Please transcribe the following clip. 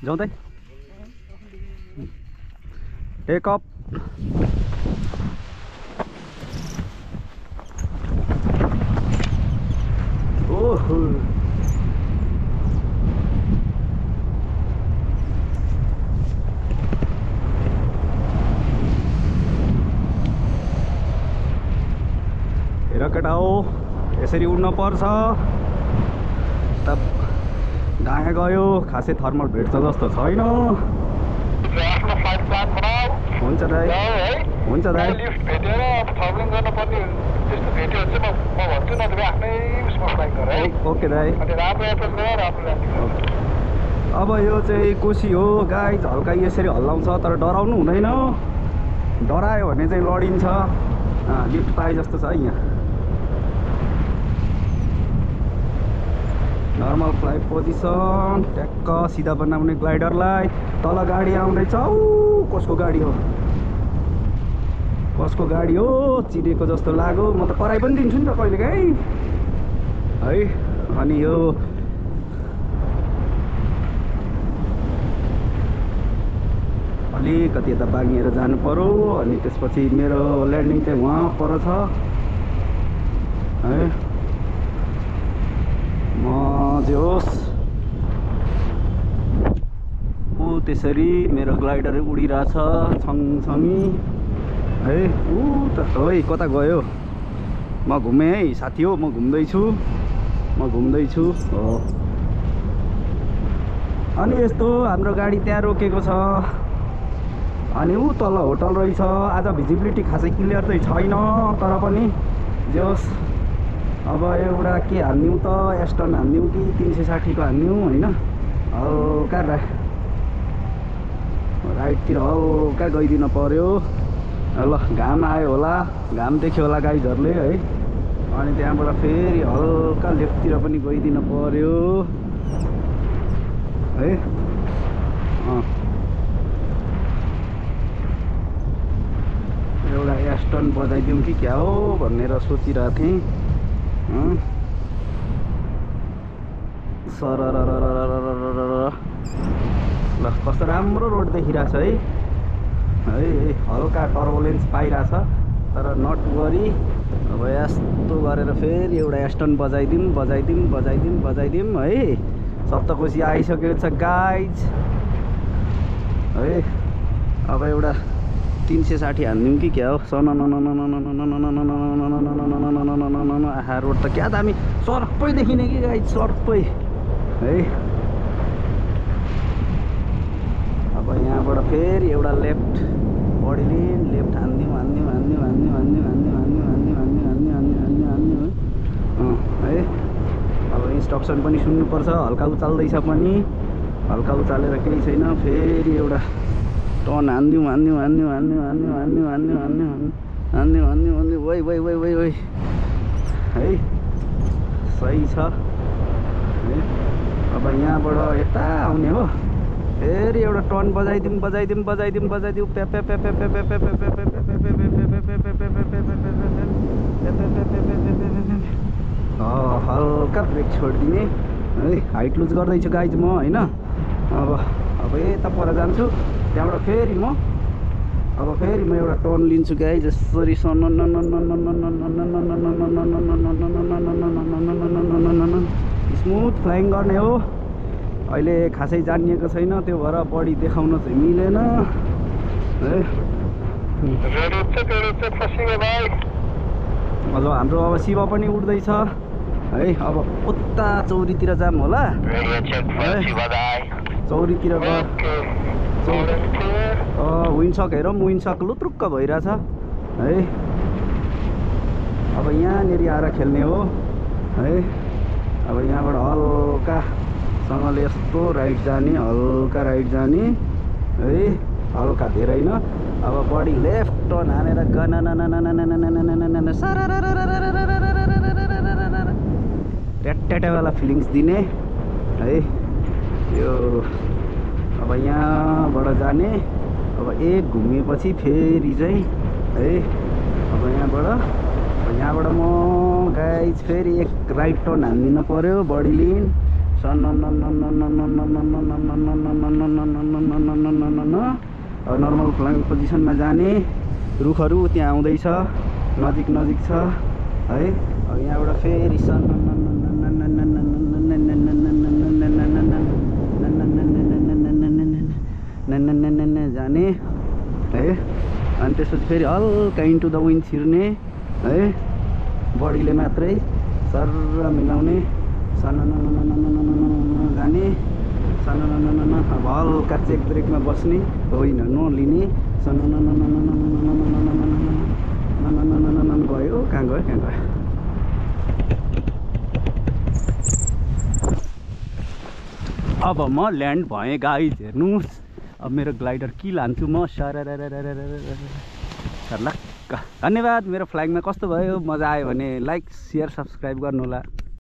जाउँदै take up ओहो हेर केटा हो यसरी उड्न पर्छ तब डाँगा गयो खासै थर्मल भेट्छ जस्तो छैन हुन्छ दाइ हुन्छ दाइ ओके दाइ अब यो चाहिँ कोसी हो गाई हल्का यसरी हल्लाउँछ तर डराउनु हुँदैन डरायो भने चाहिँ लडिन्छ लिफ्ट पाए जस्तो छ यहाँ नर्मल फ्लाइट पोजिसन ट्याक्क सिधा बनाउने ग्लाइडरलाई तल गाडी आउँदैछ कसको गाडी हो कसको गाडी हो चिनेको जस्तो लाग्यो म त कराइ पनि दिन्छु नि त कहिलेकाहीँ है अनि यो अलिकति यता बाङ्गिएर जानु पर्यो अनि त्यसपछि मेरो ल्यान्डिङ चाहिँ वहाँ पर छ है मजोस् त्यसरी मेरो ग्लाइडर उडिरहेछ छङछङी है त है कता गयो म घुमेँ है साथी हो म घुम्दैछु हो अनि यस्तो हाम्रो गाडी त्यहाँ रोकेको छ अनि तल होटल रहेछ आज भिजिबिलिटी खासै क्लियर चाहिँ छैन तर पनि जोस् अब एउटा के हान्यौँ त एस्टन हान्यौँ कि 360 को हान्यौँ होइन हल्का राइटतिर हल्का गइदिन पर्यो ल घाम आयो होला घाम देख्यो होला गाइजहरूले है अनि त्यहाँबाट फेरि हल्का लेफ्टतिर पनि गइदिन पर्यो है एउटा एस्टन बजाइदिउँ कि क्या हो भनेर सोचिरहेको थिएँ ल कस्तो राम्रो रोड देखिरहेछ है हल्का टर्बुलेन्स पाइरहेछ तर नट वरी अब यस्तो गरेर फेरि एउटा एस्टन बजाइदिउँ है सप्तकोशी आइसकेको छ गाइज है अब एउटा 360 हान्दिउँ कि क्या हो आहा रोड त क्या दामी सर्पै देखिने कि गाइज सर्पै है अब यहाँबाट फेरि एउटा लेफ्ट बडीले लेफ्ट हान्दिउँ है अब इन्स्ट्रक्सन पनि सुन्नुपर्छ हल्का उचाल्दैछ पनि हल्का उचालेर केही छैन फेरि एउटा टर्न हान्दिउँ वै है सही छ है अब यहाँबाट यता आउने हो फेरि एउटा टर्न बजाइदिउँ हल्का ब्रेक छोडिदिने है हाइट लुज गर्दैछु गाइज म होइन अब यता पर जान्छु त्यहाँबाट फेरि म एउटा टर्न लिन्छु गाइज यसरी स्मुथ फ्लाइङ गर्ने हो अहिले खासै जानिएको छैन त्यो भएर बडी देखाउन चाहिँ मिलेन है अब हाम्रो अब शिव पनि उड्दैछ है अब उता चौरीतिर जाम होला चौरीतिर विन्डसक हेरौँ विन्डसक लुत्रुक्क भइरहेछ है अब यहाँनिर आएर खेल्ने हो है अब यहाँबाट हल्कासँगले यस्तो राइट जाने हल्का राइट जाने है हल्का धेरै न अब बडी लेफ्ट टर्न हानेर ट्याट्यावाला फिलिङ्स दिने है यो अब यहाँबाट जाने अब एक घुमेपछि फेरि चाहिँ है अब यहाँबाट म गाइज फेरि एक राइट टर्न हानिदिनु पर्यो बडी लिन नर्मल फ्लाइङ पोजिसनमा जाने रुखहरू त्यहाँ आउँदैछ नजिक नजिक छ है अब यहाँबाट फेरि जाने है अनि त्यसपछि फेरि हल्का इन्टु द विन्ड छिर्ने है बडीले मात्रै सर मिलाउने जाने अब हल्का चेक ब्रेकमा बस्ने होइन नलिने गयो कहाँ गयो अब म ल्यान्ड भएँ गाइज हेर्नुहोस् अब मेरो ग्लाइडर कि लान्छु म सरलक्क धन्यवाद मेरो फ्ल्यागमा कस्तो भयो मजा आयो भने लाइक सेयर सब्सक्राइब गर्नु होला